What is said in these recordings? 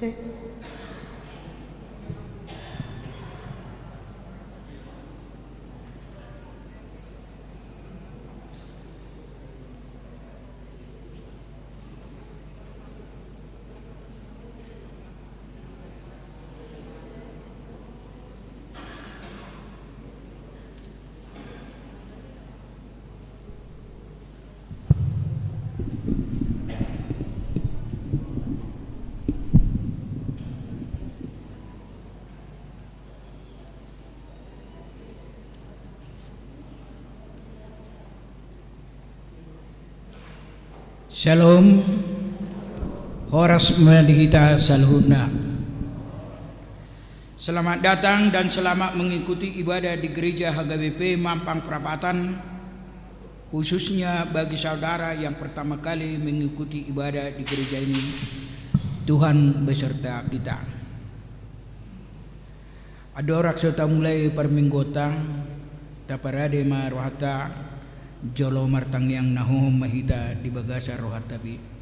Cek. Shalom, Horas Madhita Salhuna. Selamat datang dan selamat mengikuti ibadah di Gereja HGBP Mampang Perapatan, khususnya bagi saudara yang pertama kali mengikuti ibadah di gereja ini. Tuhan beserta kita. Adorak sota mulai perminggotang, taparade marohata, jolo martang yang nahohom mahita di bagasa rohat tabi.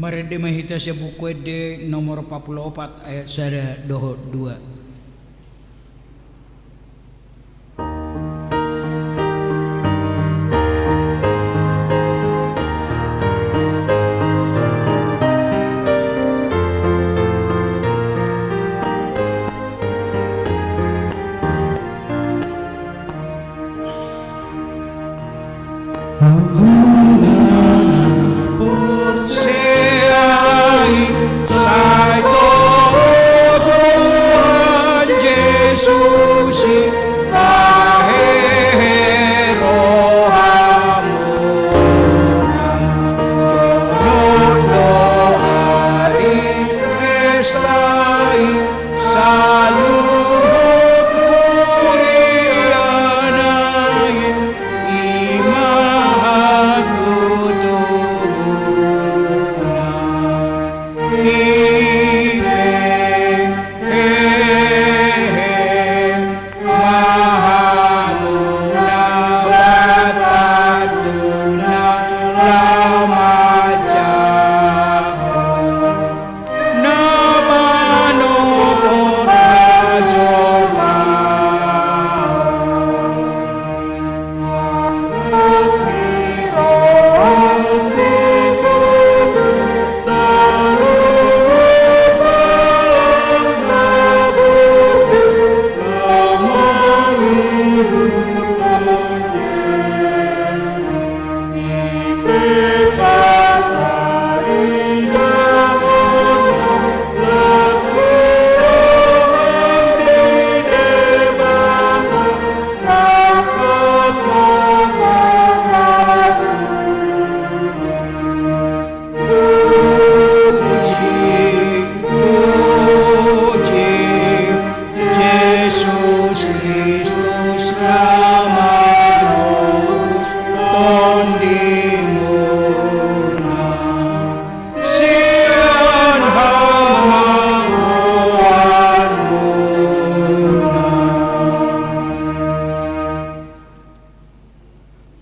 Marede mahita sa buku de nomor 44 ayat sada doho 2.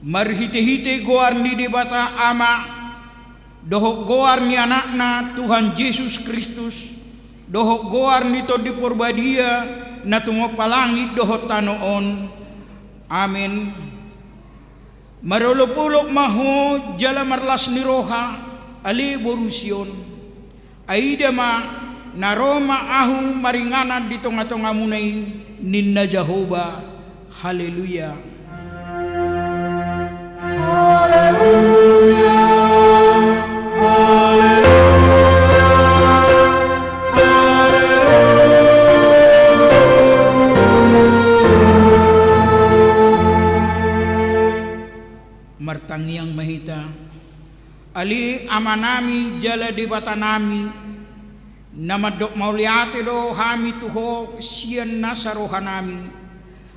Marhite-hite goar ni debata ama dohok goar ni anakna Tuhan Yesus Kristus, dohok goar ni to di porbadia na tumopalangit dohok tanoon. Amin. Marulupulok maho jala marlas ni roha ali borusyon aida ma naroma ahu maringana di tonga-tonga munay ninna Jehovah. Haleluya. amanami jala debata nami nama dok mauliate do hami tuho sian nasarohanami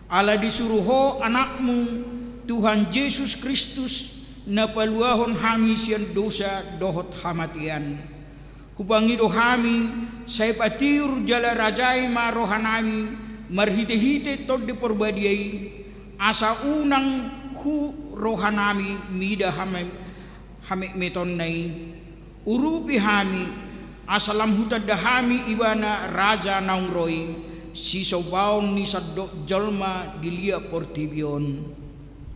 ala disuruho anakmu Tuhan Yesus Kristus na paluahon hami sian dosa dohot hamatian hubangido hami say patiur jala rajai marohanami marhite-hite tod di perbadiai asa unang hu rohanami mida hame meton nai urupi hami asalam hutad dahami ibana raja naungroi si sobaon ni sadok jalma dilia portibion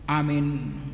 amin.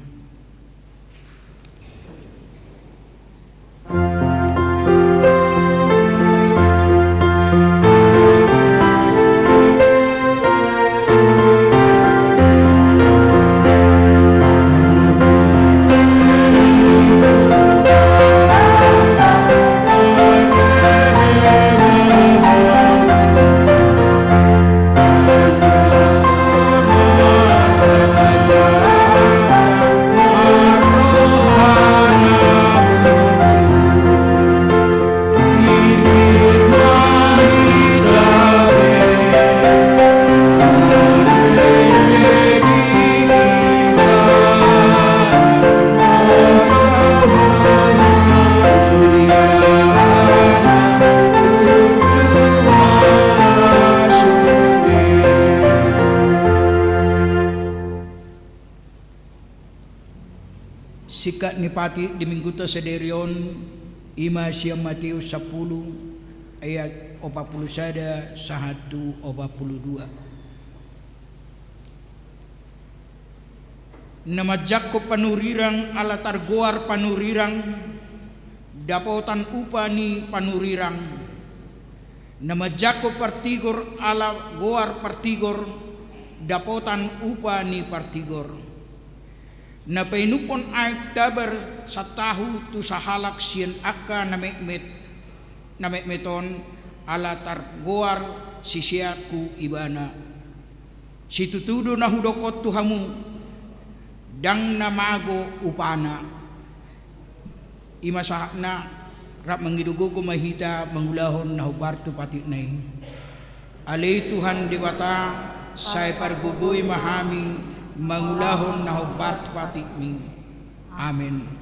Sikat ni pati di minggu sederion ima siang Matius 10 ayat 41 1 42. Nama Jakob panurirang ala targoar panurirang dapotan upani panurirang. Nama Jakob partigor ala goar partigor dapotan upani partigor. Na painupon ay tabar sa tahu tu sahalak siyan akka na meton ala targoar sisiaku ibana si tutudo na hudokot tuhamu dang namago upana imasahak na rap mangidugo ko mahita mangulahon na hubarto patik na alay Tuhan debata say pargugoy mahami mangulahon na hubarto patik mi amin.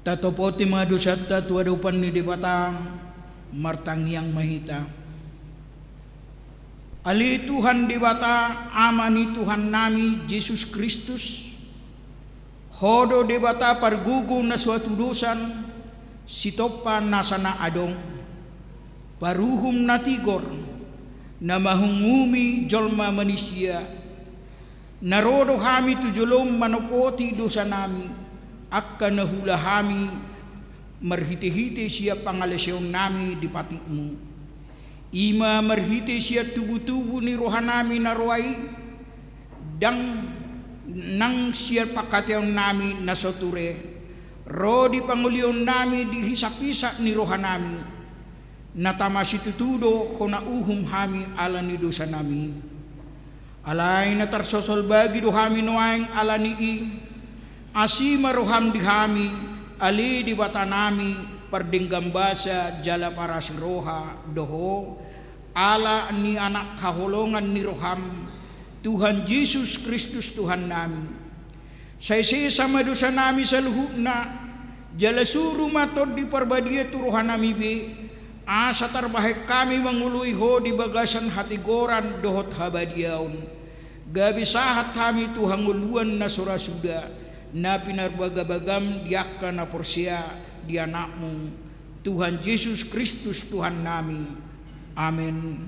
Tatopoti mga dosata tuwadupan ni dibatang martang yang mahita. Ali Tuhan dibata ama ni Tuhan nami Yesus Kristus. Hodo dibata pargugo na suatu dosan sitopan nasana adong. Paruhum natigor na mahungumi jolma manusia. Narodo hami tujulom manopoti dosa nami. Akka nahulahami marhiti-hiti siya pangalasyon nami di patikmu. Ima merhite sia tubuh-tubuh ni rohanami narwai dang nang sia pakatyon nami nasoture rodi pangulion nami dihisak-hisak ni rohanami natamasi tutudo kona uhum hami ala ni dosa nami alay na tarsosol bagi dohami noaing ala ni i asima roham dihami ali di batanami perdinggam basa jala para siroha doho ala ni anak kaholongan ni roham Tuhan Yesus Kristus Tuhan nami say sama dosa nami sa luhuna jala suru matod di parbadia tu rohan nami be asa tarbahek kami mangului ho di bagasan hati goran dohot habadiaun gabi sahat kami Tuhan nguluan na surasuda na pinarbagabagam diakka na porsia di anakmu Tuhan Yesus Kristus Tuhan nami. Amin.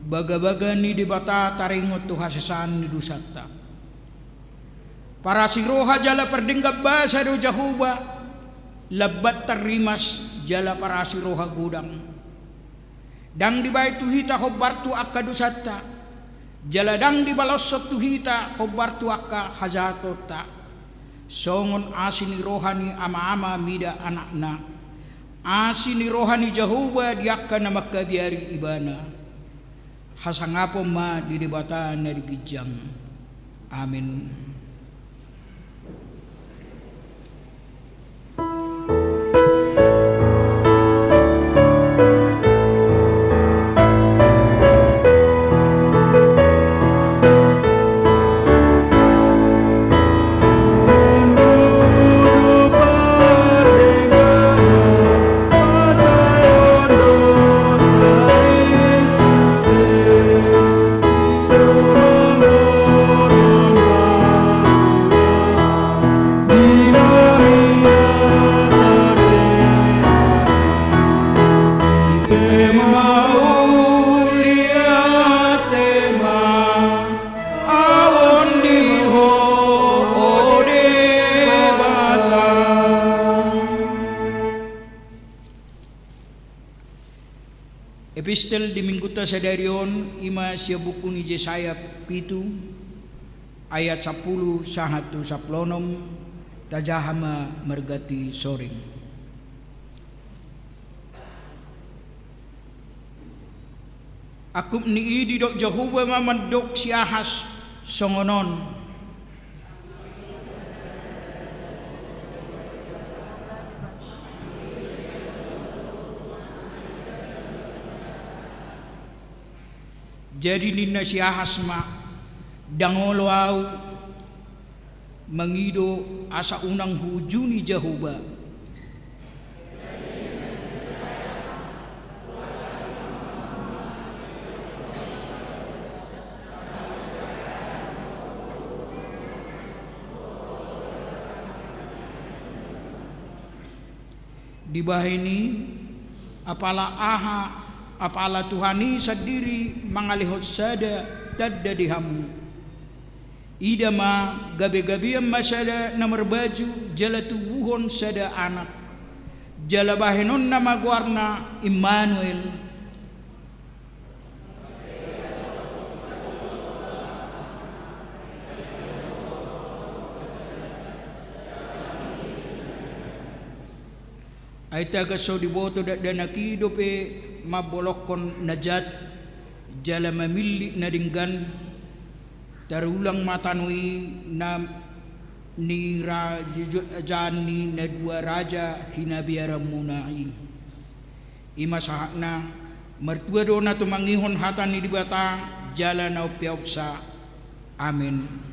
Baga-baga ni dibata taringot tu hasasan ni dusata para siroha jala perdinggap basa do jahuba labat tarimas jala para siroha gudang dang di bait tuhita hobbartu akka dusata jala dang di balosot tuhita hobbartu akka hazatota songon asini rohani ama-ama mida anakna asini rohani jahuba diakka na makabiari ibana hasangapo ma di debata na digijang. Amin. Epistel di mingguta sadarion ima sia buku ni Yesaya pitu ayat 10 sahatu saplonom tajahama mergati soring. Akup ni idi dok Jehovah mamandok siahas songonon jadi nina siahas ma dangolo au mangido asa unang hujuni Jehovah di bahini apala aha apala Tuhani sadiri mangalihot sada tadda dihamu idama gabi-gabian masada namar baju jala tubuhon sada anak jala bahenon nama guarna Immanuel. Ay taga so diboto da nakido pe mabolokon najat jala mamili na dinggan tarulang matanui na ni rajani na dua raja hinabiara munai imasahak na mertua do na tumangihon hatan ni dibata jala na upiaupsa. Amin.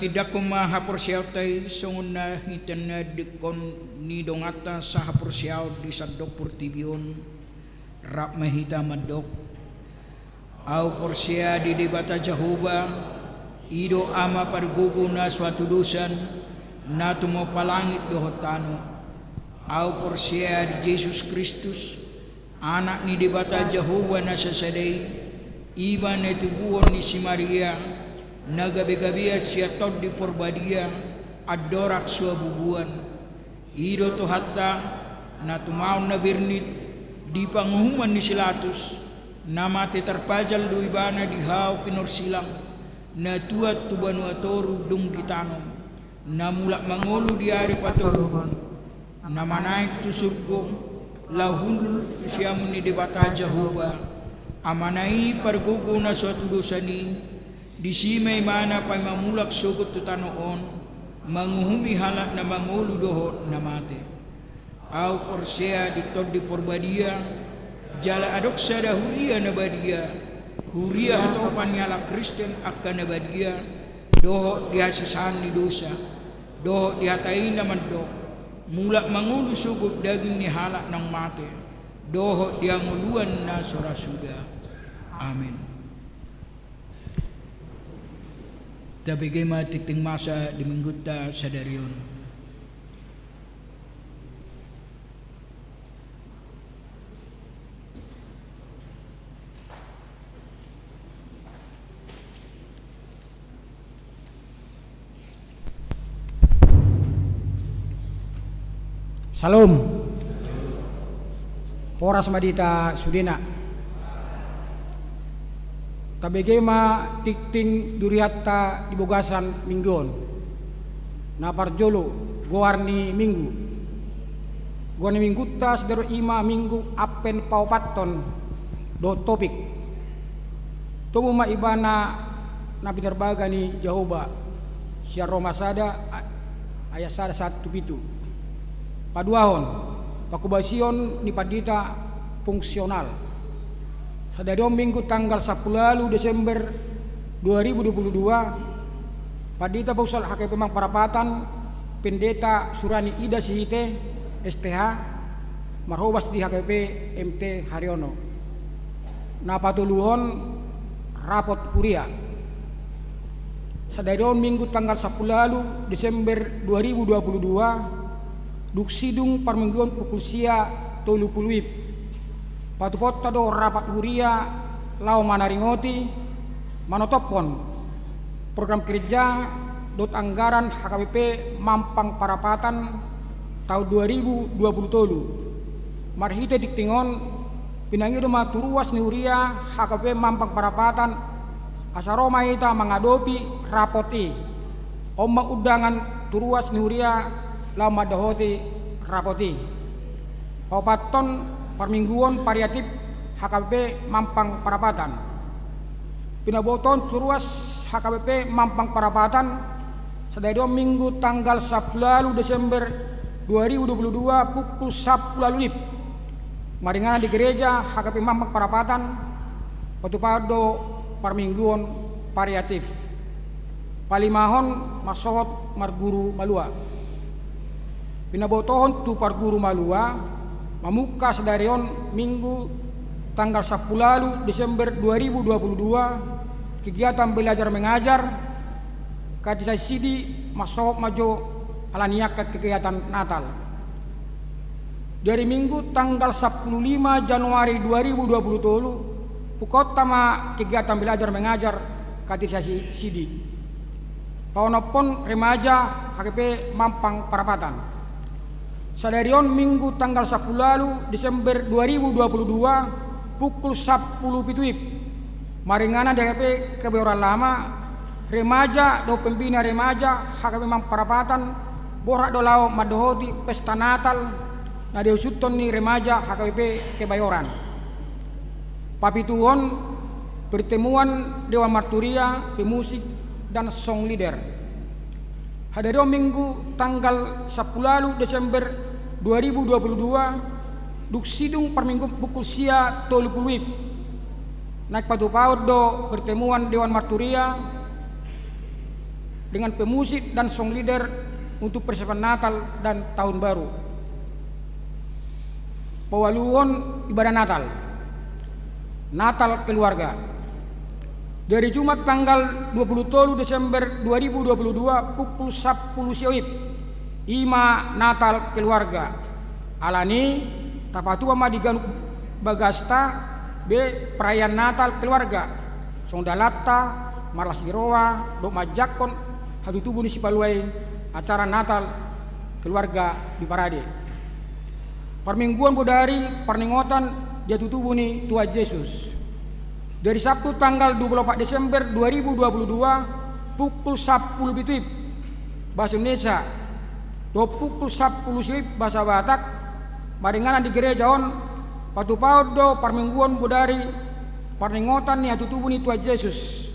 Tidak kumahapursiaw tay sungun na hitan na dikon ni dongata sa hapursiaw di sadok purtibion rap mahita madok aw porsia di dibata Jehovah ido ama pargugo na suatu dosan na tumopalangit dohotano aw porsia di Jesus Kristus anak ni dibata Jehovah na sasaday iba na tubuhon ni si Maria na gabi-gabi siya tod di porbadia adorak suwa bubuan ido to hatta na tumaon na birnit di panguhuman ni Silatus na mati terpajal do ibana di haw pinorsilang na tuat tubanu atoru dung gitanom na mulak mangulu di ari patuluhan na manaik tu surgo lahun siya muni di bata Jehovah amanai pargugo na suatu dosa ni di simay mana pay mamulak sugot tutanoon manguhumi halak na mangulu doho na mate aw porsia di tod di porbadia jala adoksa da huria na badia huria atau panyala Kristen akan na badia doho dia sisani dosa doho dia taina mandok mula mangulu sugup daging ni halak ng mate doho dia nguluan na surasuda. Amin. Tabigay matiting masa di mingguta sa darion. Salam. Oras madita sudina. Tabege ma tikting durihatta di bogasan minggon. Naparjolo goarni minggu. Goarni minggutta sedero ima minggu apen paupaton do topik. Tumu ma ibana na pinarbaga ni Jehovah. Sia Roma sada ayat sada 1:7. Paduahon, pakubasion ni padita fungsional. Sadari minggu tanggal 10 Desember 2022, padita pausal HKP Mang Parapatan, pendeta Surani Ida Sihite, STH, marhobas di HKP MT Haryono. Napatuluhon rapot huria. Sadari minggu tanggal 10 Desember 2022, Duksidung parmingguan pukul sia 30 patupot tado rapat huria lau manaringoti manotopon program kerja dot anggaran HKBP Mampang Parapatan tahun 2020 marhite diktingon pinangido maturuas ni huria HKBP Mampang Parapatan asaroma ita mengadopi rapoti omma udangan turuas ni huria lama dahoti rapoti paupaton parmingguan variatif HKBP Mampang Parapatan pinaboton turuas HKBP Mampang Parapatan sedaya minggu tanggal 10 Desember 2022 pukul 10 maringana di gereja HKBP Mampang Parapatan patupado parmingguan variatif palimahon masohot marguru malua pinabotohon tu parguru malua mamuka sedarion minggu tanggal 10 Desember 2022 kegiatan belajar mengajar kadisai sidi masok majo alaniak kegiatan Natal dari minggu tanggal 15 Januari 2020 pukot tama kegiatan belajar mengajar kadisai sidi paonopon remaja HKP Mampang Parapatan. Sadarion minggu tanggal 10 Desember 2022 pukul 10 pituip maringana DKP Kebayoran Lama remaja do pembina remaja HKP Mampang Parapatan borak do lao madohoti pesta Natal na diusutton ni remaja HKP Kebayoran papituhon pertemuan Dewan Marturia pemusik dan song leader. Hadarion minggu tanggal 10 Desember 2022 duksidung parminggu pukul sia 30 naik patupaud do pertemuan Dewan Marturia dengan pemusik dan song leader untuk persiapan Natal dan Tahun Baru. Pewaluan ibadah Natal keluarga. Dari Jumat tanggal 20 Desember 2022 pukul 10 siang ima Natal keluarga alani tapatua madigan bagasta be perayaan Natal keluarga songdalata marlasiroa do majakon hatu tubuh ni sipaluai acara Natal keluarga di Parade parmingguan bodari parningotan dia tutubu ni Tuhan Yesus. Dari Sabtu tanggal 24 Desember 2022 pukul 10 bituip bahasa Indonesia do pukul 10 siip bahasa Batak maringana di gereja on patupaud do parmingguan bodari parningotan ni atutubu ni Tuhan Yesus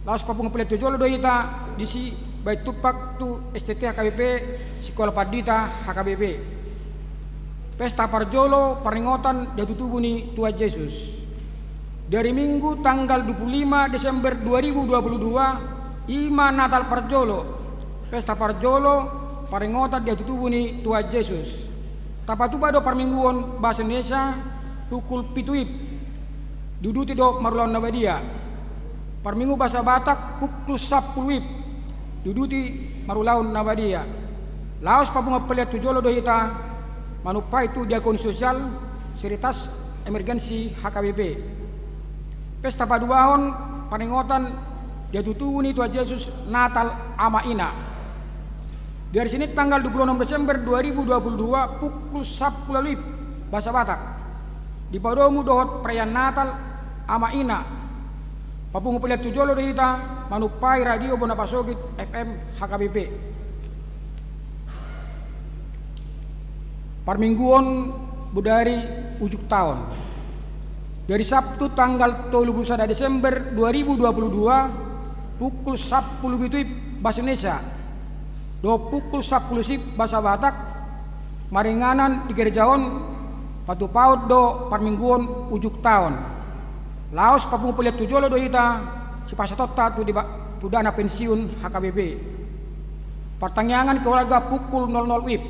laos papung peletu jolo do ita disi bait tupak tu STT HKBP Sekolah Padita HKBP Pesta Parjolo peringatan jatuh tubuh ni Tuhan Yesus. Dari Minggu tanggal 25 Desember 2022 Ima Natal Parjolo. Pesta Parjolo peringatan jatuh tubuh ni Tuhan Yesus. Tapatuba do permingguan bahasa Indonesia pukul pituip duduti do marulaun nabadia. Perminggu bahasa Batak pukul 10 wib duduti marulaun nabadia. Laos pabunga peliat tujolo do hita manupai itu diakon sosial seritas emergensi HKBP. Pesta paduahon peringatan jatuh tubuh ni Tuhan Yesus Natal ama ina. Dari sini tanggal 26 Desember 2022 pukul 10 wib bahasa Batak. Di padomu dohot perayaan Natal ama ina. Papungu peliat tujolo do hita manupai radio Bonapasogit FM HKBP. Parmingguon budari ujuk tahun. Dari Sabtu tanggal 31 Desember 2022 pukul 10 wib bahasa Indonesia. Do pukul 10 sip bahasa Batak maringanan di gerejaon patu paut do parmingguon ujuk tahun. Laos papungu peliat tujolo do hita si pasatotta tu dana pensiun HKBP. Pertanyaan keluarga pukul 00 wib.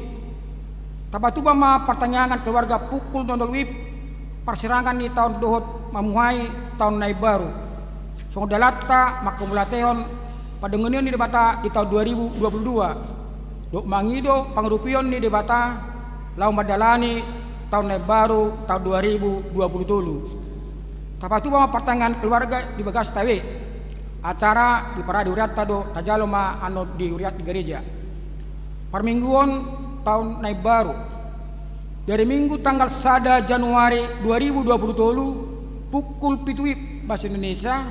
Tabatuba ma pertanyaan keluarga pukul 00 wib persirangan di tahun dohot mamuhai tahun nai baru. Song dalatta makumulateon padengeunion di debata di tahun 2022. Dok mangido pangrupion di debata lau madalani tahun nai baru tahun 2027. Tapatuba pertanyaan keluarga di bagas tawe acara di parade uriat tado tajalo ma ano di uriat di gereja. Permingguan tahun nai baru dari Minggu tanggal 1 Januari 2027 pukul 7 wib bahasa Indonesia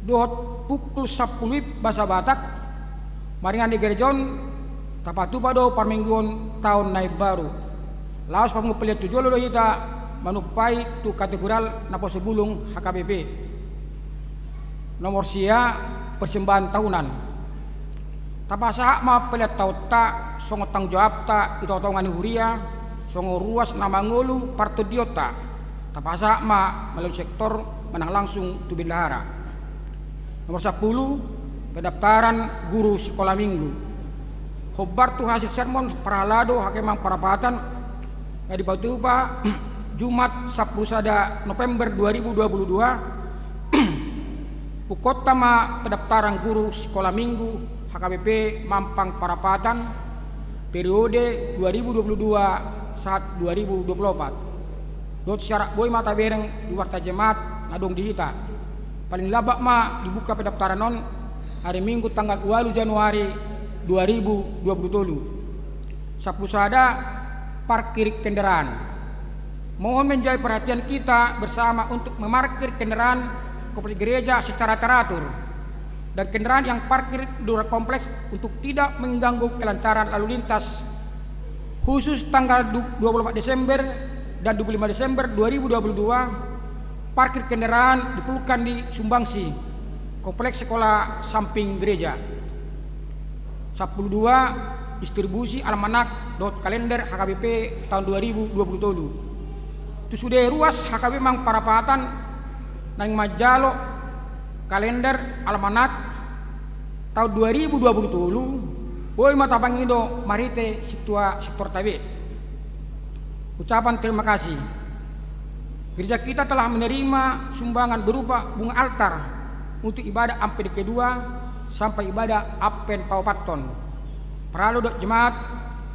dohot pukul 10 wib bahasa Batak maringan di gerejon tapatuba do parmingguan tahun nai baru. Laos pamungu peliat tujolo do hita manupai tu kategoral napo sebulung HKBP. Nomor sia persembahan tahunan. Tapasa ma peliat tauta songo tanggung jawab ta itotongan huria songo ruas nama ngolu parto diota. Tapasa ma melalui sektor menang langsung tu bendahara. Nomor 10 pendaftaran guru sekolah minggu. Khobar tu hasil sermon paralado hakemang parapatan di Batuba Jumat 10 November 2022 Pukota ma pendaftaran guru sekolah minggu HKBP Mampang Parapatan periode 2022 saat 2024. Dot syarat boy mata bereng di warta jemaat ngadong dihita. Paling labak ma dibuka pendaftaran non hari Minggu tanggal 2 Januari 2027. Sapusada parkir kendaraan. Mohon menjadi perhatian kita bersama untuk memarkir kendaraan kompleks gereja secara teratur dan kendaraan yang parkir di luar kompleks untuk tidak mengganggu kelancaran lalu lintas. Khusus tanggal 24 Desember dan 25 Desember 2022 parkir kendaraan diperlukan di Sumbangsi kompleks sekolah samping gereja. 12 distribusi almanak kalender HKBP tahun 2027. Tu sudah ruas HKBP Mang Parapatan nang majalo kalender almanak tahun 2027 boy mata pangido marite situa sektor tabe. Ucapan terima kasih. Gereja kita telah menerima sumbangan berupa bunga altar untuk ibadah Ampel kedua sampai ibadah Apen Paupaton. Perlu dok jemaat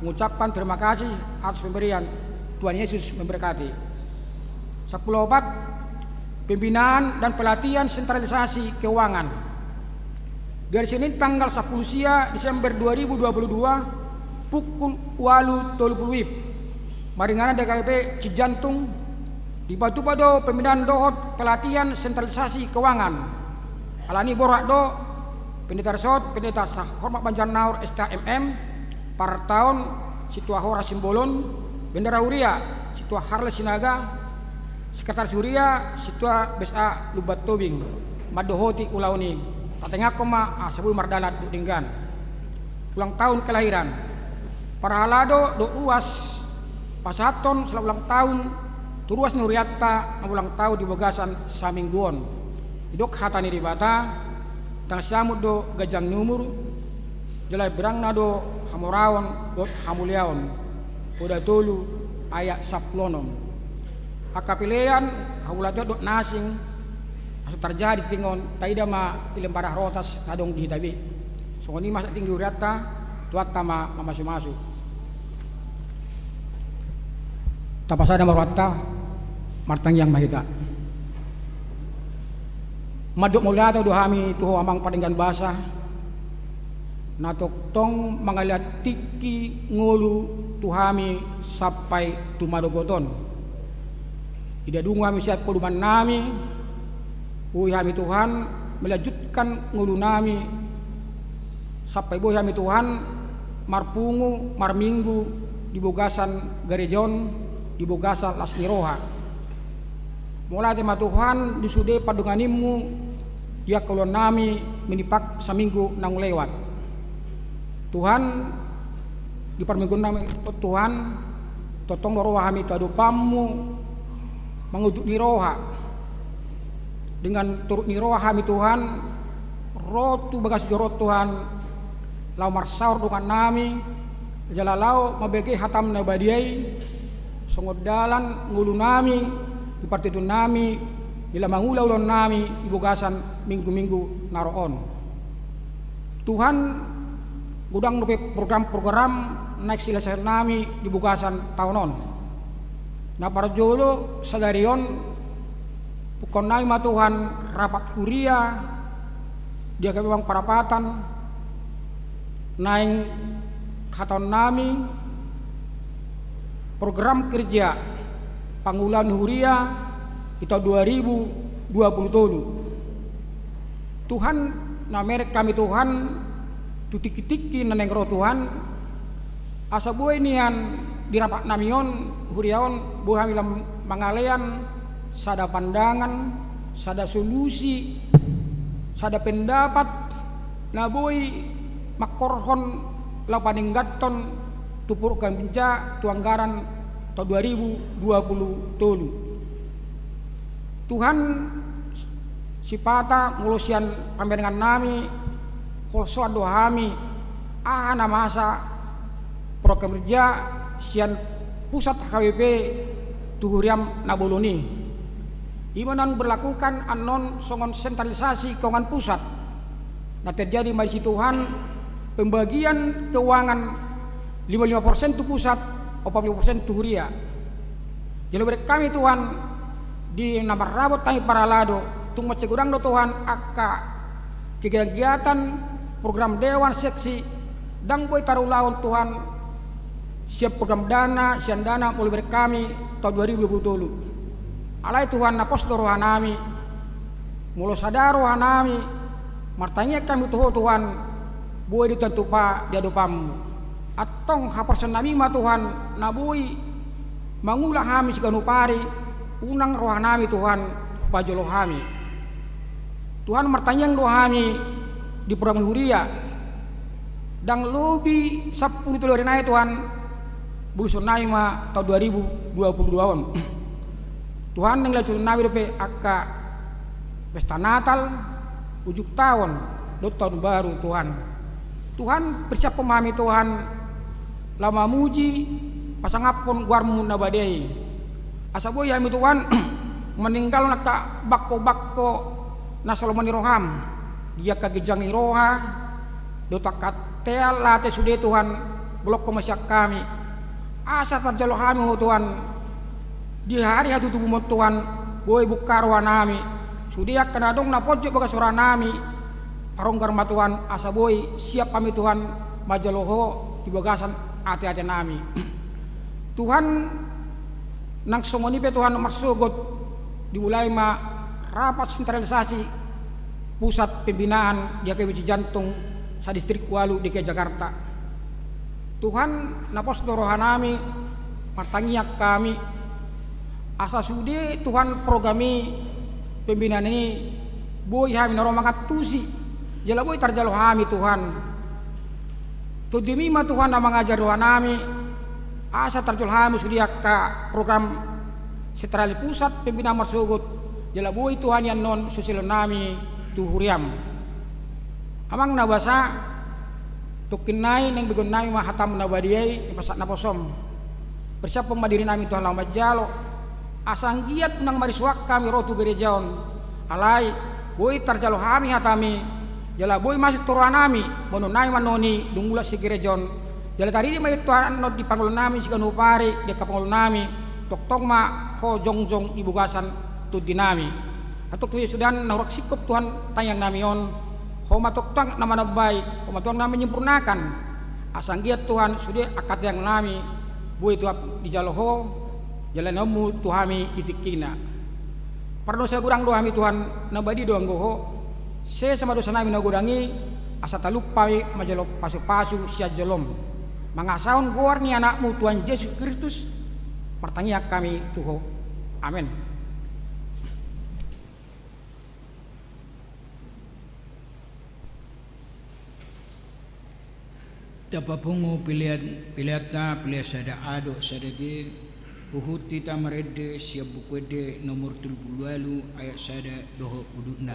mengucapkan terima kasih atas pemberian. Tuhan Yesus memberkati. 10 pembinaan dan pelatihan sentralisasi keuangan. Dari Senin tanggal 10 Desember 2022 pukul 8.30 wib maringana DKP Cijantung di Batu Pado pembinaan dohot pelatihan sentralisasi keuangan. Alani borak do pendeta resort pendeta hormat Banjarnaur SKMM par tahun situa hora simbolon bendera uria situa Harles Sinaga sekretaris uria situa BSA Lubat Tobing madohoti ulauni tatengah koma asabu mardalat dinggan ulang tahun kelahiran para halado do uas pasaton selalu ulang tahun turuas nuriatta na ulang tahun di Bogasan samingguon idok hatani di bata tang samud do gajang numur jalai berang na do hamorawan dot hamuliaon udah tolu ayak saplonom akapilean hauladot dot nasing asu terjadi tingon taida ma ilem parah rotas nadong dihitabi so ni masa tinggi uriatta tuat tama masu-masu tapasada marwatta martang yang mahita maduk mulia do hami tuho amang padenggan basah natok tong mangaliat tiki ngulu tuhami sampai tumadogoton ida dungu hami siap puluman nami uy hami Tuhan melanjutkan ngulu nami sampai boy hami Tuhan marpungu marminggu di Bogasan Garejon di Bogasan Lasniroha mulai tema Tuhan disude padunganimu ya kalau nami menipak saminggu nang lewat Tuhan di perminggu nami Tuhan totong roha hami tu adupamu mengujuk niroha dengan turut niroha hami Tuhan rotu bagas jorot Tuhan lau marsaur dengan nami jalalau mabege hatam nabadiai songodalan ngulu nami di partitu nami bila mangula ulon nami di Bogasan minggu-minggu naroon Tuhan gudang nupe program-program naik silasihan nami di Bogasan tahunon na para jolo sadarion pukon nai ma Tuhan rapat huria dia kebang parapatan naing katon nami program kerja pangulan huria itu 2020 Tuhan na merek kami Tuhan tutiki-tiki naneng roh Tuhan asa buai nian dirapak namion huriaon buah milam mangalean sada pandangan sada solusi sada pendapat na buai makorhon la paninggaton tupur kambinja tuanggaran tahun 2020 Tuhan sipata ngulusian pamberengan nami kolso dohami ahana masa program kerja sian pusat KWP tuhuriam naboloni imanan berlakukan anon songon sentralisasi keuangan pusat nah terjadi mari Tuhan pembagian keuangan 55% tu pusat 40% tu huria jadi berkat kami Tuhan di nomor rabot kami para lado tung macegudang do Tuhan akka kegiatan program dewan seksi dang boy tarulaon Tuhan siap program dana sian dana mulai berkat kami tahun 2020 alai Tuhan napos do rohanami mulo sadar rohanami martanya kami Tuhan boy ditentupa dia dopamu atong hapasan nami ma Tuhan nabui mangulah hami siganupari unang rohanami Tuhan pajolo hami Tuhan martanyang dohami di program huria dang lobi 10 tulorin ay Tuhan buluson naik ma tahun 2022 Tuhan nang laju nabi depe akka pesta Natal ujuk tahun do tahun baru Tuhan bersiap pemahami Tuhan lama muji pasangapon guarmu nabadei asa boy hami Tuhan meninggal naka bakko na Solomon roham dia kagejang roha do takatel late sude Tuhan blok masyak kami asa tanjalo kami Tuhan di hari hatu tubuh Tuhan boy buka roha nami sudia kanadong na pojok bagas roha nami aronggar ma Tuhan asa boy siap kami Tuhan majaloho di Bogasan ati-ati nami Tuhan nang songoni pe Tuhan marsugot dimulai ma rapat sentralisasi pusat pembinaan dia ke jantung sa distrik Walu DKI Jakarta Tuhan napos dorohanami martangiak kami asa sude Tuhan programi pembinaan ini boy hami naro mangatusi jala boy tarjalo hami Tuhan tudimi ma Tuhan na mengajar rohanami asa tarjul hamu sudia ka program setrali pusat pembina marsugut jala bui Tuhan yang non susilon nami tuhuriam amang nabasa tukinai neng begon nami mahatam nabadiai ipasak naposom bersiap pemadiri nami Tuhan lambat jalo asang giat nang mariswak kami rotu gerejaon alai bui tarjalo hami hatami jala bui masih turuanami mononai manoni dungula si gerejaon jala tadi di mai Tuhan not di panggul nami si kanupari di kapangul nami tok ma ho jongjong ibugasan tu dinami atok tu sudan naurak sikop Tuhan tayang nami on ho matok tang nama nabai ho matok nami menyempurnakan asang giat Tuhan sudah akad yang nami bui tuap di jaloho jalan namu Tuhami itikina parno saya kurang doami Tuhan nabadi doang goho se sama dosa nami nagudangi asa talupai majalo pasu-pasu sia jolom mangasaon goar ni anakmu Tuhan Yesus Kristus pertanyaan kami Tuhan. Amin. Tapapungo pilihat sada ado sadagi uhuti tamarede siap bukwede nomor 38 ayat sada doho uduna.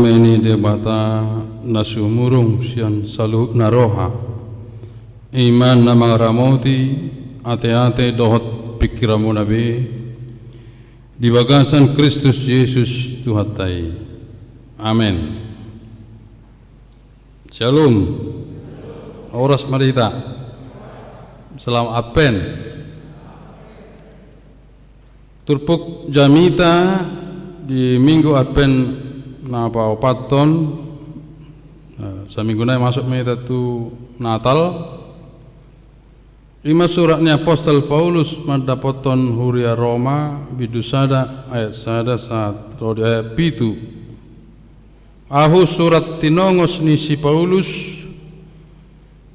dame ni debata nasumurung sian salu naroha iman na mangaramoti ate-ate dohot pikiramu nabi di bagasan Kristus Yesus Tuhatai. Amin. Shalom. Oras marita. Salam apen. Turpuk jamita di minggu apen na paopaton saminggu na masuk merita tu Natal. 5 suratnya Apostol Paulus madapoton huria Roma bidusada ayat sada saat rodi ayat pitu. Ahu surat tinongos ni si Paulus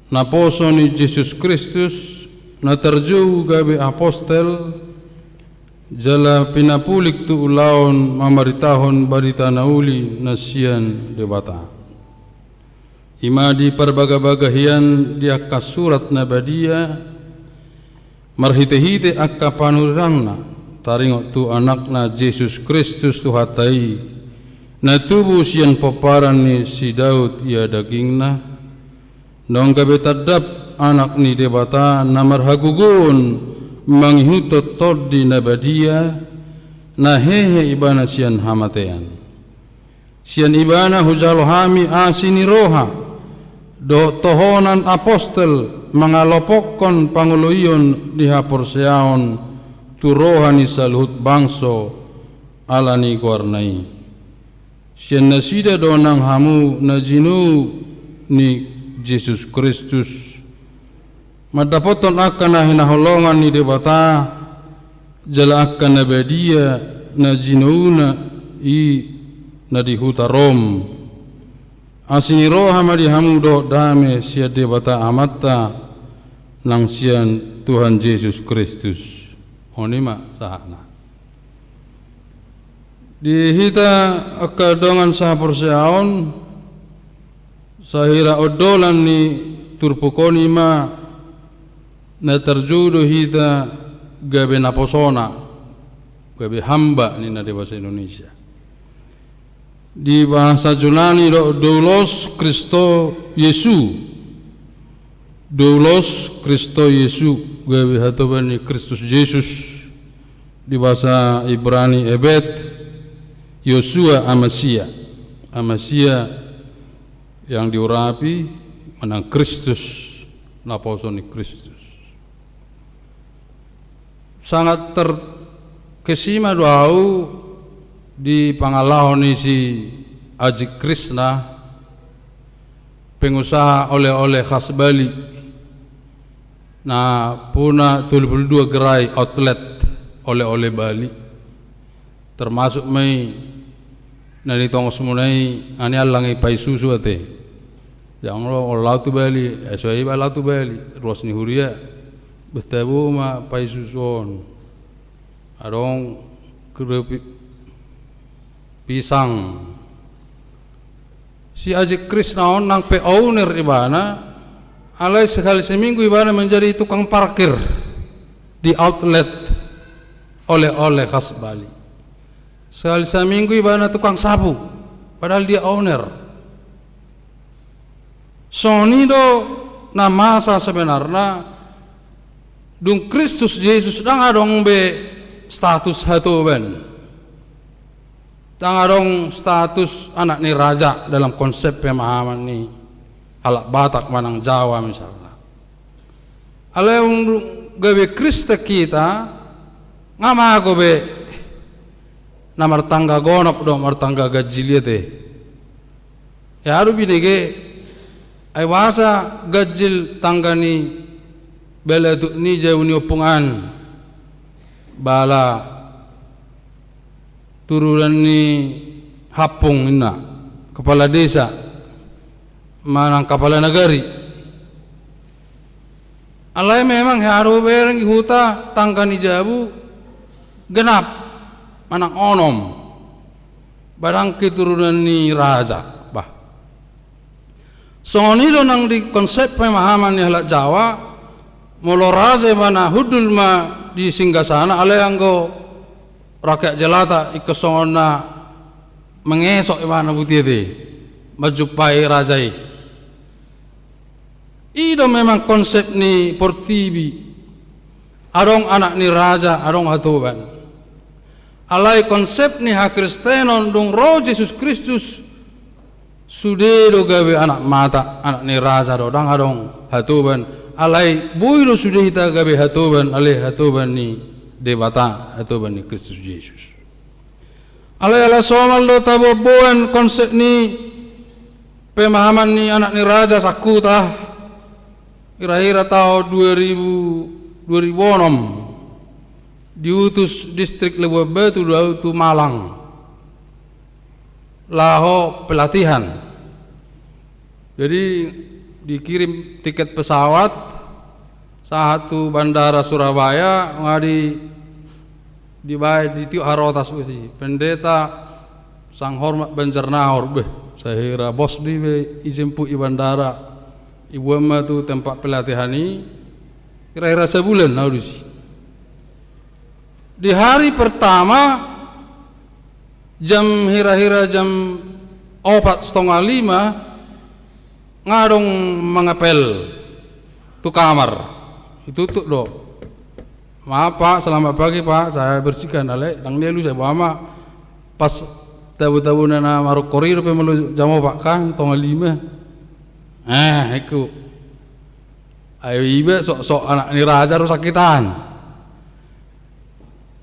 na poso ni Jesus Kristus na terju gabe apostel jala pinapulik tu ulaon mamaritahon barita nauli na sian debata. Ima di perbaga-bagahian di akka surat na badia marhite-hite akka panurangna taringok tu anakna Jesus Kristus Tuhatai na tubuh sian paparan ni si Daud ia dagingna nong gabe tadap anak ni debata na marhagugun manghihutot todi na badia na hehe ibana sian hamatean sian ibana hujalohami asini roha do tohonan apostel mangalopokon panguluyon dihapor seaon tu rohani saluhut bangso alani kuarnai sian nasida donang hamu na jinu ni Jesus Kristus madapoton akan na hinaholongan ni debata jala akan na badia na jinuuna i na dihuta Rom asini roha madi hamu do dame sia debata amata nang sian Tuhan Yesus Kristus honima sahana dihita akadongan sahapor seaon sahira odolan ni turpukoni ma na terjudo hita gabe naposona gabe hamba ni na bahasa Indonesia di bahasa Yunani doulos Kristo Yesu doulos Kristo Yesu gabe hatobani Kristus Yesus di bahasa Ibrani ebet Yosua Amasia yang diurapi menang Kristus naposoni Kristus sangat terkesima doau di pangalahon si Aji Krishna pengusaha oleh-oleh khas Bali na puna 22 gerai outlet oleh-oleh Bali termasuk mai na ditongos munai ani alangi pai susu ate yang lo lautu Bali esoi ba lautu Bali ruas ni huria betabu ma pai susun adong kerepi pisang si Aji Krishna nang pe owner ibana alai sekali seminggu ibana menjadi tukang parkir di outlet oleh-oleh khas Bali sekali seminggu ibana tukang sapu padahal dia owner soni do na masa sebenarnya dung Kristus Yesus dang adong be status hatu ben tangarong status anak ni raja dalam konsep pemahaman ni alak Batak manang Jawa misalnya. Alung gawe Krista kita ngama go be namar tangga gonop do mar tangga gajilia te. Ya aru binege ai wasa gajil tangga ni bela tu ni jauh ni opungan bala turunan ni hapung ina kepala desa manang kepala negari alai memang haru bereng huta tangga ni jabu genap manang onom barang keturunan ni raja bah soni do nang di konsep pemahaman ni halak Jawa molo raja mana hudul ma di singgasana alai anggo rakyat jelata ikesongona mengesok mana putih te majupai rajai. Ido memang konsep ni portibi. Adong anak ni raja, adong hatoban. Alai konsep ni ha Kristenon dong roh Yesus Kristus sudah do gawe anak mata, anak ni raja do dang adong hatoban. Alai buiro sudah kita gawe hatoban, alai hatoban ni debata, hatoban ni Kristus Yesus. Alai ala somal do taboboan konsep ni pemahaman ni anak ni raja sakuta. Kira-kira tahun 2006 diutus distrik Lebah Batu tu Malang laho pelatihan. Jadi dikirim tiket pesawat satu bandara Surabaya ngadi dibayar di tiuk harotas besi pendeta sang hormat Banjarnahor beh saya kira bos di izin i bandara ibu amma tu tempat pelatihan ini kira-kira sebulan harus. Di hari pertama jam hira-hira jam 4:30 ngadong mengapel tu kamar itu tuh do. Maaf Pak, selamat pagi Pak, saya bersihkan alek dang dia lu saya bawa pas tabu-tabu nana maruk korir pe melu jamo Pak kan 5. Iku ayo iba sok-sok anak ni raja ru sakitan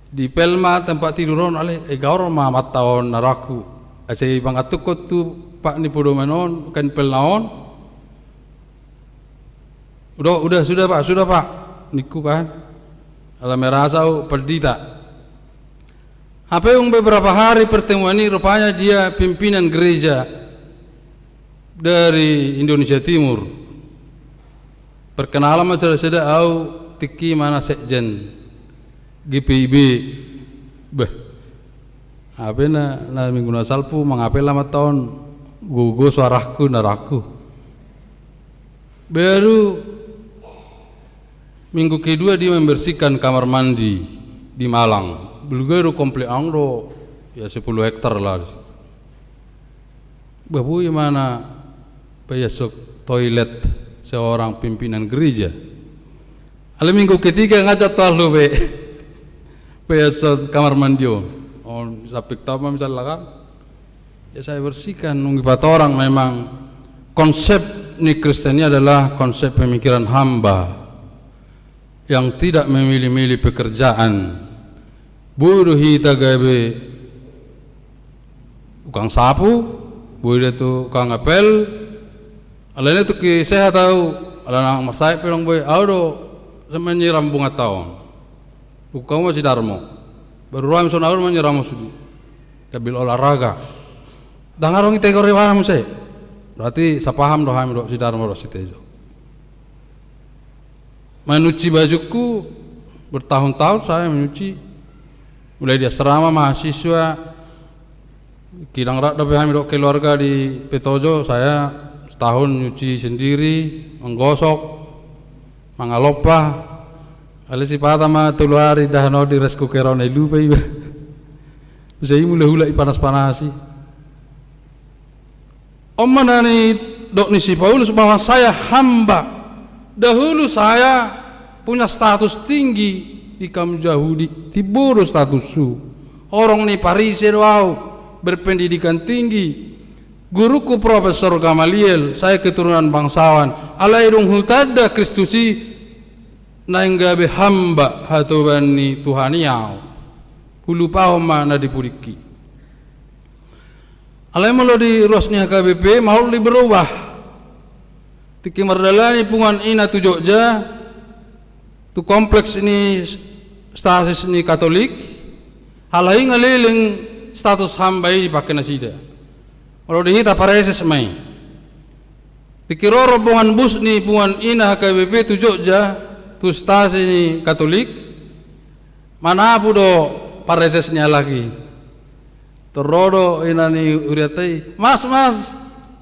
di pelma tempat tiduron ale gaur ma mataon naraku ase bang atukot tu Pak ni podo menon kan pel naon udah sudah Pak niku kan ala merasau perdita HP beberapa hari pertemuan ini rupanya dia pimpinan gereja dari Indonesia Timur. Perkenalan macam-macam au tiki mana sekjen GPIB. Beh. Apa na minggu nasalpu mengapel lama tahun gugu suaraku naraku. Baru minggu kedua dia membersihkan kamar mandi di Malang. Belum komplek angro ya 10 hektar lah. Babu mana payasok toilet seorang pimpinan gereja. Ala minggu ketiga ngajak tahu be payasok kamar mandi on sapik tama misalnya kan ya saya bersihkan nunggu orang memang konsep ni Kristen adalah konsep pemikiran hamba yang tidak memilih-milih pekerjaan. Buruh hita gawe tukang sapu, buruh itu tukang ngapel. Alanya tu ki saya tahu alana masai pelong boy audo semenyiram bunga tahun. Bukan masih darmo. Berulang son aur menyiram sudi. Kabil olahraga. Dangarong kita kore mana musai. Berarti sapaham doh ham do si darmo do si tejo. Menyuci bajuku bertahun-tahun saya menyuci. Mulai di asrama mahasiswa kidang rak do ham do keluarga di Petojo saya setahun nyuci sendiri, menggosok, mangalopah. Ali si patama tulu hari dah no di resku kerone lupa iba. Bisa hula-hula panas-panasi. Omanani dok ni si Paulus bahwa saya hamba. Dahulu saya punya status tinggi di kaum Yahudi, tiburu statusku. Orang ni Parise doau berpendidikan tinggi. Guruku Profesor Gamaliel, saya keturunan bangsawan. Alairung hutada Kristusi nainggabe hamba hatobani Tuhaniau. Hulu pahom mana dipuriki. Alai malo di rosnya KBP mau li berubah. Tiki mardalani pungan ina tu Jogja. Tu kompleks ini status ini Katolik. Halai ngaliling status hamba ini dipakai nasida. Kalau dihita pareses mai. Tikiro rombongan bus ni pungan ina KBP tu Jogja, tu stasi ni Katolik. Mana pudo paresesnya lagi. Terodo ina ni uriatai, mas,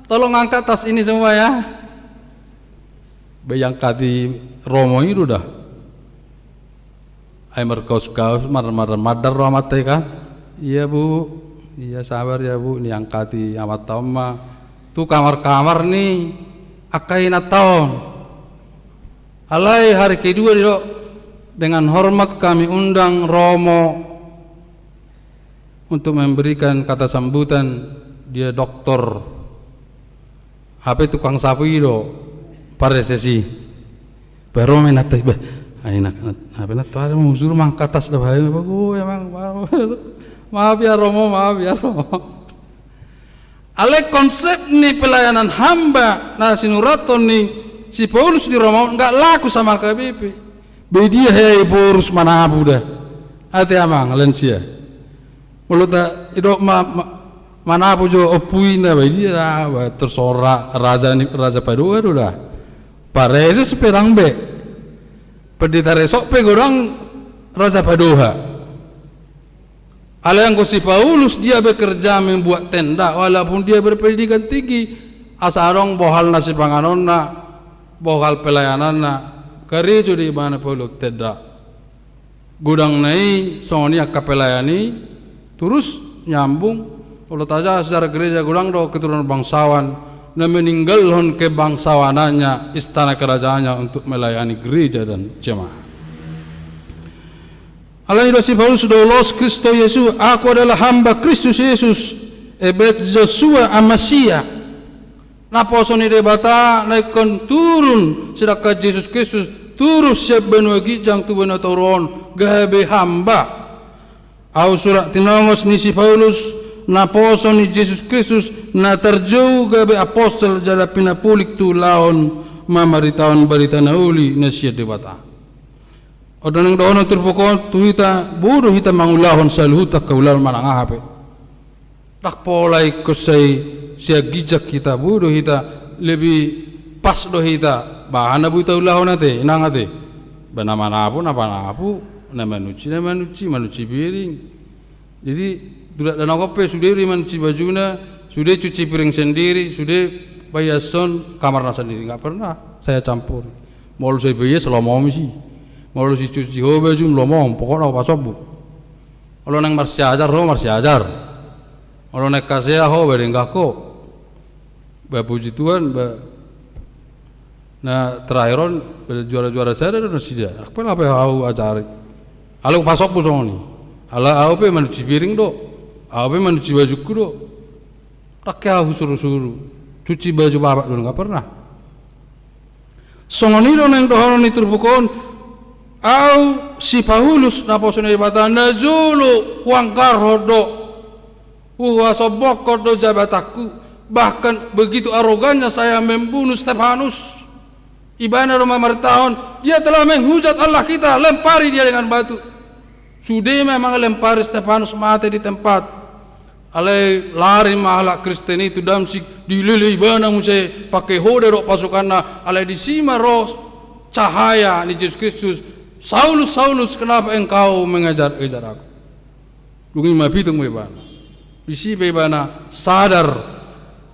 tolong angkat tas ini semua ya. Bayang kati Romo itu dah. Aimer kaus mar madar romateka. Iya bu, Iya sabar ya Bu, nih angkati amat tahun mah. Tuh kamar-kamar nih, akain tahun. Alai hari kedua dok, dengan hormat kami undang Romo untuk memberikan kata sambutan. Dia doktor, HP tukang sapu itu, pada sesi. Baru main atas, enak, apa nak tuh ada mau suruh mangkat atas dah bahaya, bagus emang. Maaf ya Romo. Ale konsep nih pelayanan hamba nah sinuraton nih si Paulus di Roma nggak laku sama KBP. Bedia hei Paulus mana abu dah. Ate amang lensia. Mulut tak itu mana abu jo opuin dah bedia dah tersorak raja Padua tu dah. Parese seperang be. Pendeta resok pe gorang raja Padua. Ala yang si Paulus dia bekerja membuat tenda walaupun dia berpendidikan tinggi asarong bohal nasi panganonna bohal pelayananna kari di mana Paulus tenda gudang nai soalnya kapelayani terus nyambung kalau taja secara gereja gudang do keturunan bangsawan na meninggalkan kebangsawanannya istana kerajaannya untuk melayani gereja dan jemaah. Allah itu si Paulus sudah los Kristo Yesus. Aku adalah hamba Kristus Yesus. Ebet Joshua Amasia. Naposoni debata naikkan turun sedangkan Yesus Kristus turus siap benua gijang tu benua toron gabe hamba. Au surat tinongos ni si Paulus naposoni Yesus Kristus na terjauh gabe apostol jala pinapulik tu laon mamaritawan barita nauli na siya debata. Odang doon terpokon tuhita bodoh hita mangulahon saluhuta kaulal manang ahape. Tak polai kusai sia gijak kita bodoh hita lebih pas do hita bahana buta ulahon ate inang ate. Bana manapu na manuci piring. Jadi sudah dan kope sudah manuci bajuna sudah cuci piring sendiri sudah bayason kamar sendiri nggak pernah saya campur. Mau saya bayar selama misi. Mau si cuci hobi jum lomong pokoknya apa sobu. Kalau neng marsi ajar, Kalau neng kasih ho berenggak kok. Puji Tuhan, nah terakhiran juara saya ada nasi dia. Apa yang ajari? Alu pasok pun soni. Ala apa manuci piring do, apa manuci baju do. Tak kaya suruh cuci baju bapak dulu nggak pernah. Songoni do neng dohon itu bukan. Au si Paulus naposone bata nazulu wangkar hodo sobok kodo jabataku bahkan begitu arogannya saya membunuh Stefanus ibana rumah martahun dia telah menghujat Allah kita lempari dia dengan batu sudah memang lempari Stefanus mati di tempat alai lari mahala Kristen itu damsik dilili ibana musai pakai hodero pasukanna alai disima roh cahaya ni Yesus Kristus. Saulus, kenapa engkau mengejar aku? Dungi mabitung bebana. Bisi bebana sadar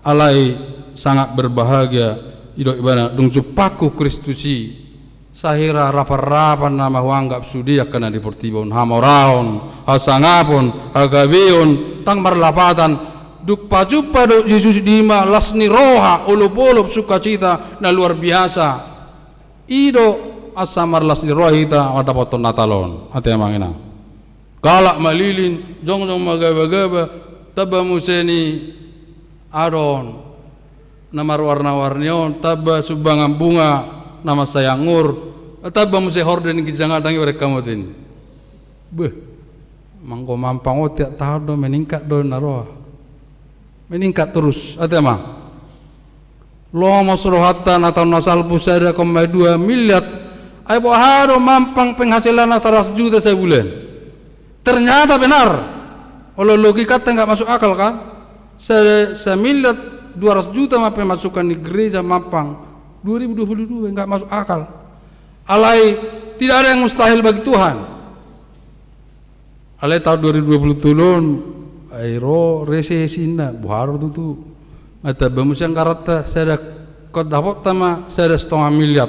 alai sangat berbahagia. Ido ibana dung cupaku Kristusi. Sahira rapar-rapar nama wanggap sudia kena diportibon hamoraon, hasangapon, hagabeon, tang marlapatan. Duk pajupa do Yesus dima lasni roha ulup-ulup sukacita na luar biasa. Ido asamar lasni rohita ada potong natalon ate mangina galak malilin jong magaba-gaba taba museni aron nama warna-warnion taba subangan bunga nama sayangur taba muse horden kijanga dangi mereka motin beh mangko mampang tiap tahun do meningkat do naroh meningkat terus ate mang lo masruh hatta natal nasal pusada 2 miliar. Ay boharo mampang penghasilan 100 juta sebulan. Ternyata benar. Kalau logika nggak masuk akal kan? Semiliar 200 juta mah pemasukan di gereja mampang 2022 nggak masuk akal. Alai tidak ada yang mustahil bagi Tuhan. Alai tahun 2020 tulun airo resesi na boharo tu. Mata bamusang karata saya kod dapat tama saya 1,5 miliar.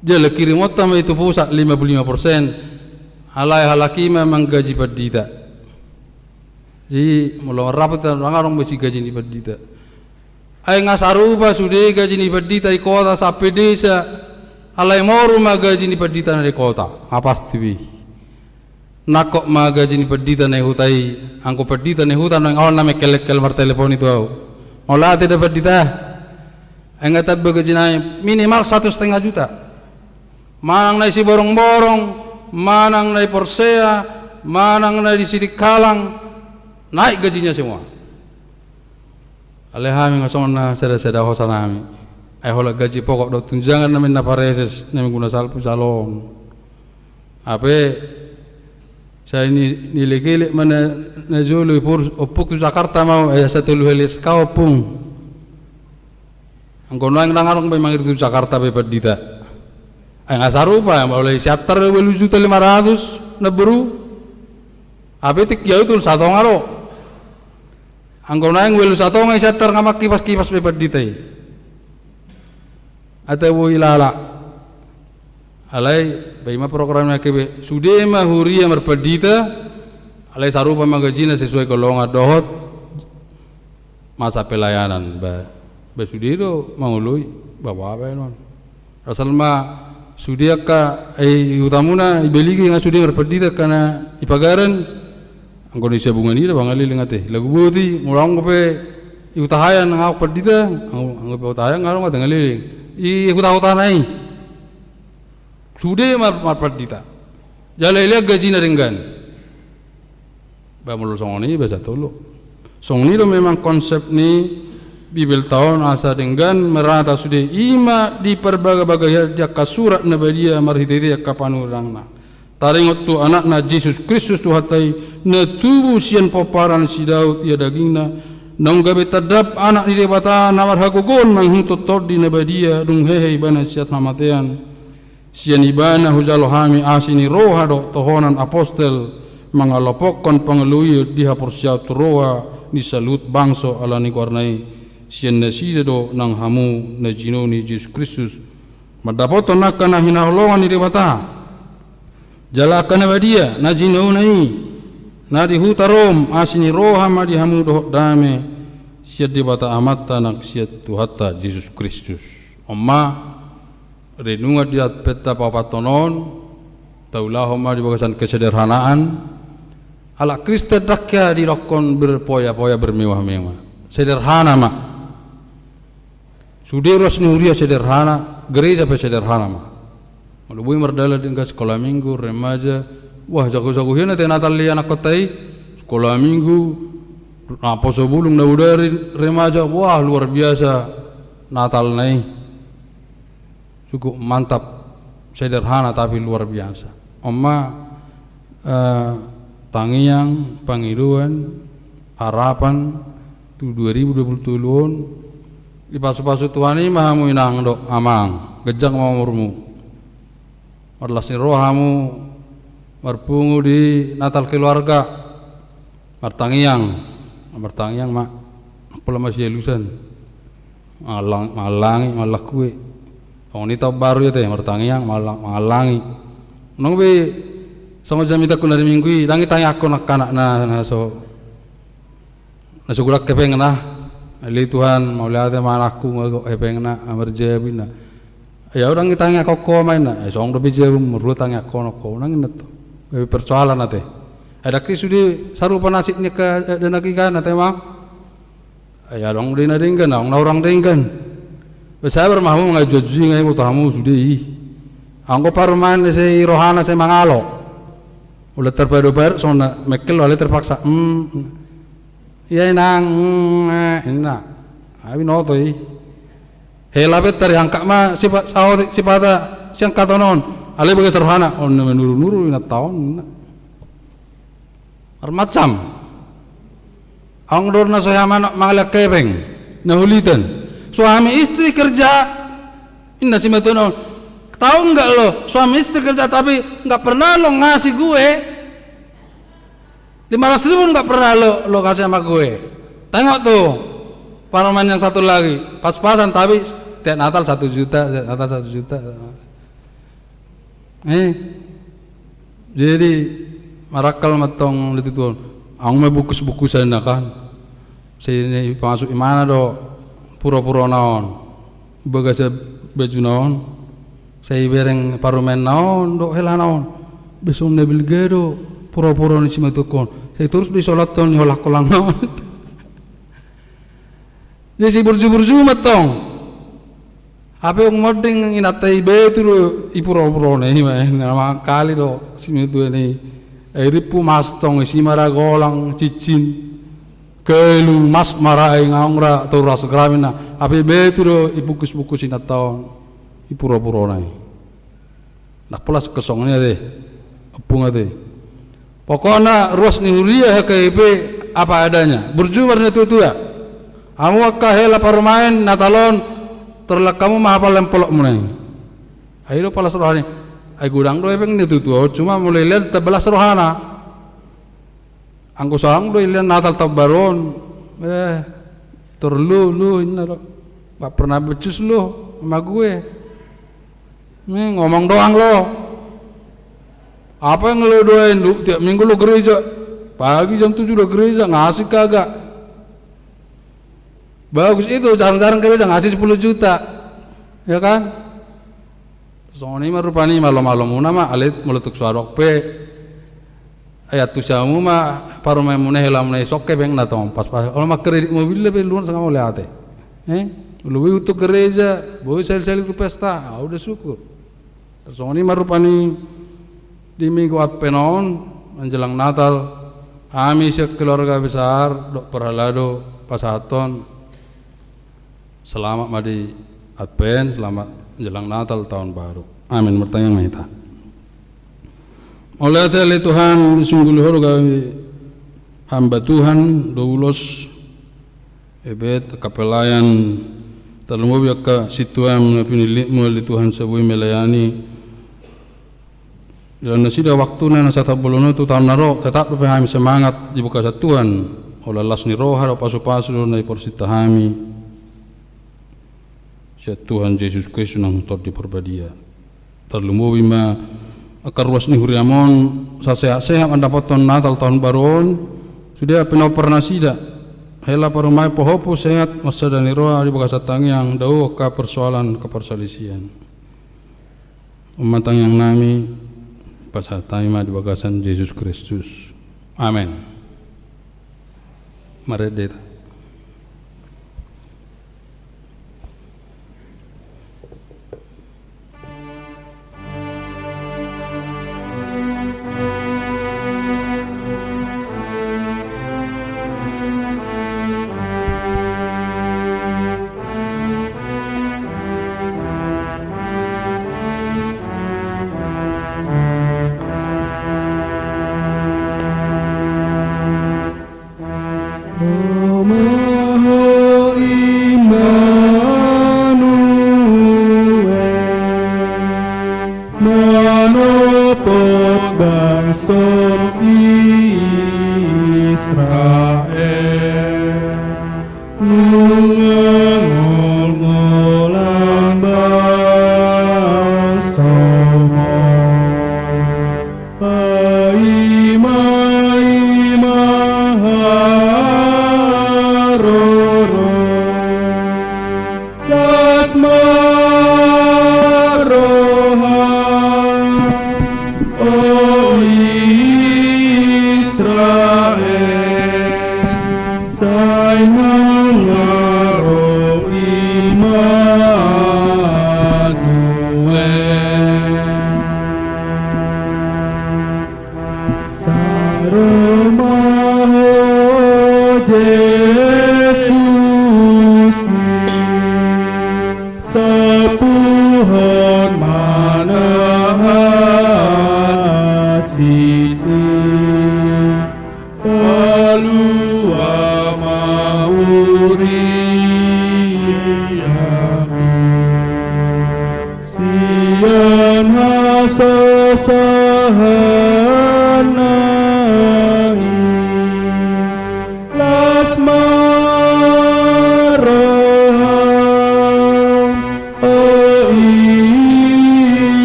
Dia kirim otam itu pusat 55%. Alai halaki memang gaji perdita. Jadi mulai rapat orang besi gaji ni berdita. Ay ngasarupa sudah gaji ni berdita di kota sampai desa. Alai moru magaji ni berdita di kota. Apa pasti? Nakok magaji ni berdita ni hutai. Angko berdita ni hutan yang awal nama kelek nomor telepon itu au. Olah tidak berdita. Enggak tak begaji naik minimal 1,5 juta. Manang na si borong-borong, manang na Porsea, manang na di Sidik Kalang. Naik gajinya semua. Alehami ngasong na seda-seda hosa nami. Ay hola gaji pokok do tunjangan namin na pareses namin guna salpo salon. Ape saya ini nilai-nilai mana najulu opuk tu Jakarta mau satu luhelis kau pung. Angko nang ngarong bay mangir tu Jakarta bay perdita. Ay ngasarupa boleh siatar 2.500.000 na buru. Ape tik jauh tu satu ngaro. Angko nang welu satu ngai siatar ngamak kipas-kipas bay perdita. Ate wo ilala. Alai baima programnya kebe sudah mah huria merperdita. Alai sarupa magajina sesuai golongan dohot masa pelayanan ba sudido mangului bawa apa non. Asal mah sudia ka utamuna ibeligi nga sudia merperdita kana ipagaran angko ni bunga ni bangali lingate lagu boti ngurang ko pe utahayan nga perdita ang utahayan ngarong nga ngaliling i utanai sudah mar perdita jala lihat gaji naringgan ba mulu songoni ba satolo songni do memang konsep ni Bibel tahun asa dengan merata sudah ima di perbagai-bagai dia kasurat nabadia marhititi kapanurangna taringot tu anak na Yesus Kristus tu hatai na tubuh sian paparan si Daud ia dagingna nang gabe tadap anak di debata namar hagugon manghutot tordi nabadia dung hehe ibana siat namatean sian ibana hujalohami asini roha do tohonan apostel mangalopokon pangelui dihapur siat roha ni salut bangso ala ni warnai sian nasida do nang hamu na jino ni Yesus Kristus madapoto nakana hinaholongan ni debata jalakana badia na jino nai na di hutarom asini roha ma di hamu do dame siat debata amatta nak siat tuhata Yesus Kristus omma renunga dia peta papatonon taulah omma di bagasan kesederhanaan ala Kristen dakya di rokon berpoya-poya bermewah-mewah sederhana mak sudah resmi huria sederhana gereja pe sederhana mak malubui merdala dengan sekolah minggu remaja wah jago-jago hina te natal li anak kotai sekolah minggu apa sebulung na udari remaja wah luar biasa natal nai cukup mantap sederhana tapi luar biasa omma tangiang pangiruan harapan tu 2020 di pasu-pasu Tuhan ini mahamu inang dok amang gejang mamurmu marlasin rohamu marpungu di natal keluarga martangiang mak apalah masih elusan malangi malakue oh ini tau baru ya teh martangiang malangi nong be sama jam itu aku dari minggu dangi tanya aku nak kanak na so nasugurak kepeng na ali Tuhan mau lihat mana aku mau kepeng na amarja bina ya orang kita tanya kok main na song dobi je merut tanya kono nang net persoalan nate ada ki sudi sarupa nasib ni ke dan lagi kan nate mah ya dong dina dingkan orang dingkan saya bermahu ngajuji ngai utamu sudi angko parman se rohana se mangalo ulah terpadu-padu sona mekel oleh terpaksa iya nang enak abi notoi helabet tari angka ma sifata siang katonon ale bagai serhana on menuru-nuru ina tahun macam ang dorna sohama mangalak kepeng nahulitan suami istri kerja inna simatonon tahu enggak lo suami istri kerja tapi enggak pernah lo ngasih gue 500.000 enggak pernah lo kasih sama gue tengok tuh paraman yang satu lagi pas-pasan tapi tiap Natal 1 juta tiap Natal 1 juta jadi marakal matong itu ang may bukus-bukusan na kan. Sini pasok imana do pura-pura naon. Baga sa baju naon. Sa ibereng parumen naon do hela naon. Besong nabil gedo pura-pura ni simatukon. Saya terus di salat ton ni holak kolang naon. Jadi burju-burju matong. Apa yang modeng inatai betul ipura-pura ni nama kali do simitu ni. Ripu mastong isi maragolang cicin kelu mas marai ngangra turas gramina api betul ibukus-bukus ina taon ipura-pura nai nak pulas kesongnya deh apung deh pokoknya ruas ni huria HKIP apa adanya berjuarnya tu ya amu kahela parmain natalon terlak kamu mahapal lempolok munai ayo palas rohani ay gudang do epeng ni tutuo cuma mulai lihat tebelas rohana angko salang do lihat natal tabaron terlu ini lo gak pernah becus lo sama gue ngomong doang lo apa yang lo doain lu tiap minggu lo gereja pagi jam 7 lo gereja ngasih kagak bagus itu jarang-jarang gereja ngasih 10 juta ya kan. Soalnya marupani malam-malam muna alit meletuk suarok pe ayat tu samu paru memune helam ne sokke beng na tom pas kalau mak kredit mobil lebih luar sangat boleh ate lebih untuk gereja boleh sel-sel itu pesta udah syukur soalnya marupani di minggu penon menjelang Natal kami sekeluarga besar dok perhalado pasaton selamat madi Advent selamat menjelang Natal tahun baru. Amin. Bertanya mahita. Oleh tali Tuhan sungguh luhur kami hamba Tuhan doulos ebet kapelayan terlumbu ka situam napinilit mo li Tuhan sabui melayani dan nasida waktu na nasa tabolono tu tahun naro tetap kami semangat dibuka sa Tuhan oleh las ni roha do pasu-pasu na iporsita kami sa Tuhan Yesus Kristus nang tor di perbadia terlumbu bima akar ruas ni huriamon sa sehat-sehat mendapat Natal tahun baru sudah pernah sida hela parumai pohopo sehat masa dan roha di bekas tang yang dau ka persoalan keperselisihan umatang yang nami pasatay di bagasan Yesus Kristus amin mari deta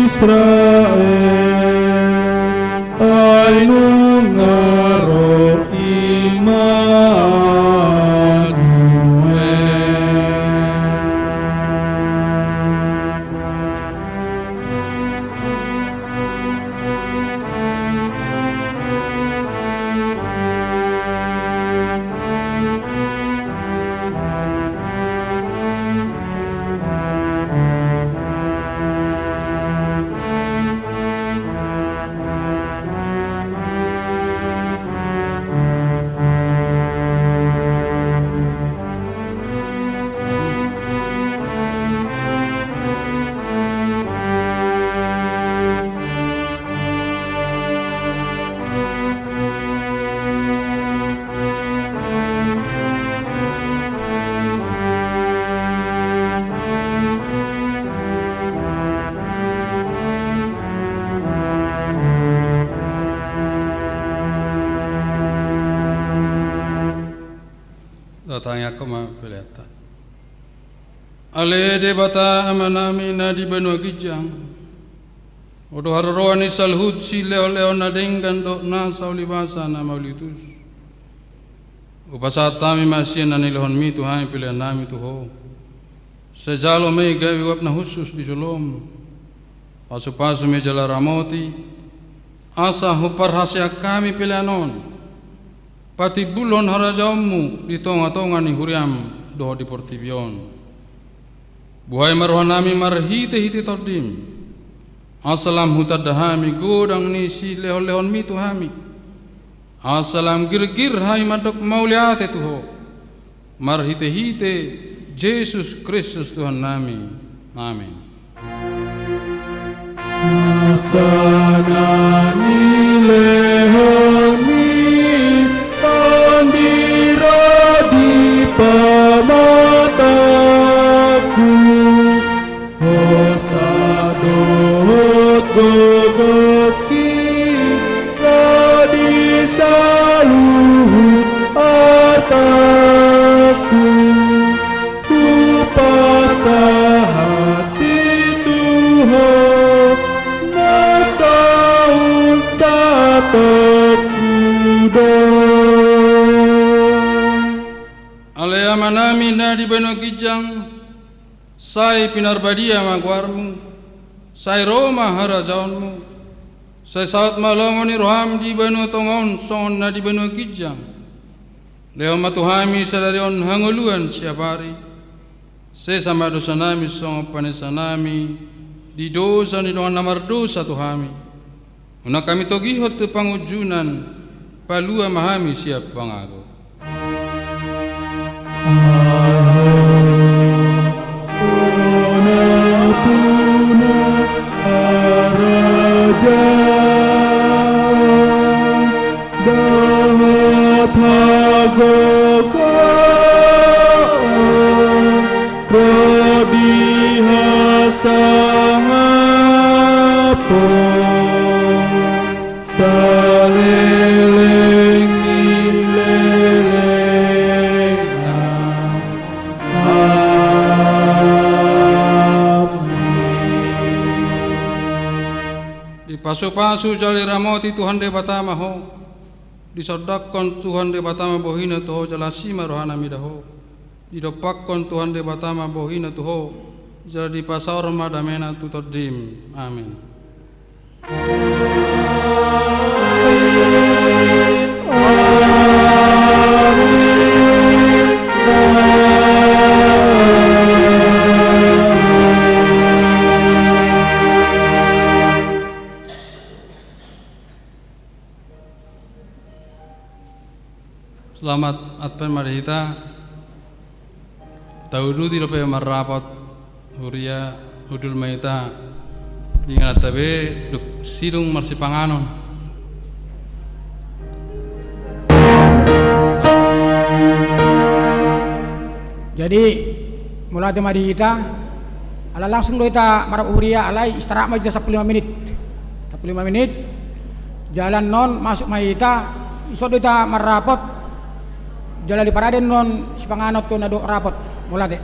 Israel, ay nung ngaro datangnya aku mah peleta. Ale de bata amanami na di benua kijang. Odo harroani salhut si leo na dengan do na saulibasa na maulitus. Upasatami masih na nilhon mi tu hai pilihan nami tu ho. Sejalo me gawi wap na khusus di Solom. Pasu-pasu me jala ramoti. Asa hupar hasia kami pilihanon. Pati bulon harajamu di tonga-tonga ni huriam do di portibion. Buhay marwanami marhite-hite todim. Asalam hutadahami godang ni si lehon-lehon mi tuhami. Asalam gir-gir hai madok mauliate tuho. Marhite-hite Yesus Kristus Tuhan nami. Amin. Asanani lehon mi pandira di pamataku. Hosadot gogoki radi saluhut artaku. Kupasa hati Tuhan nasaun satakudo. Alea manami na di benua kijang. Sai pinarbadia magwarmu, sai Roma harajaunmu, sai saat malongoni roham di benua tongon son na di benua kijang. Leo matuhami sadarion hanguluan siapari, se sama dosa nami song panesa nami, di dosa ni doan namar dosa tuhami. Una kami togihot te pangujunan, palua mahami siap pangago. Pasu-pasu jali ramoti Tuhan de batama ho, disodakon Tuhan de batama bohina tuho jalasima rohana midaho, didopakon Tuhan de batama bohina tuho, jala di pasar madamena tutodim. Amin. Selamat Advent Marihita. Taudu di lope marrapat huria udul maita dengan tabe duk sidung marsipanganon. Jadi mulai Marihita ala langsung do ita marap huria alai istirahat aja 15 menit. 15 menit jalan non masuk Marihita iso do ita marrapat jalan di paraden non si panganot tu nadok rapot mulai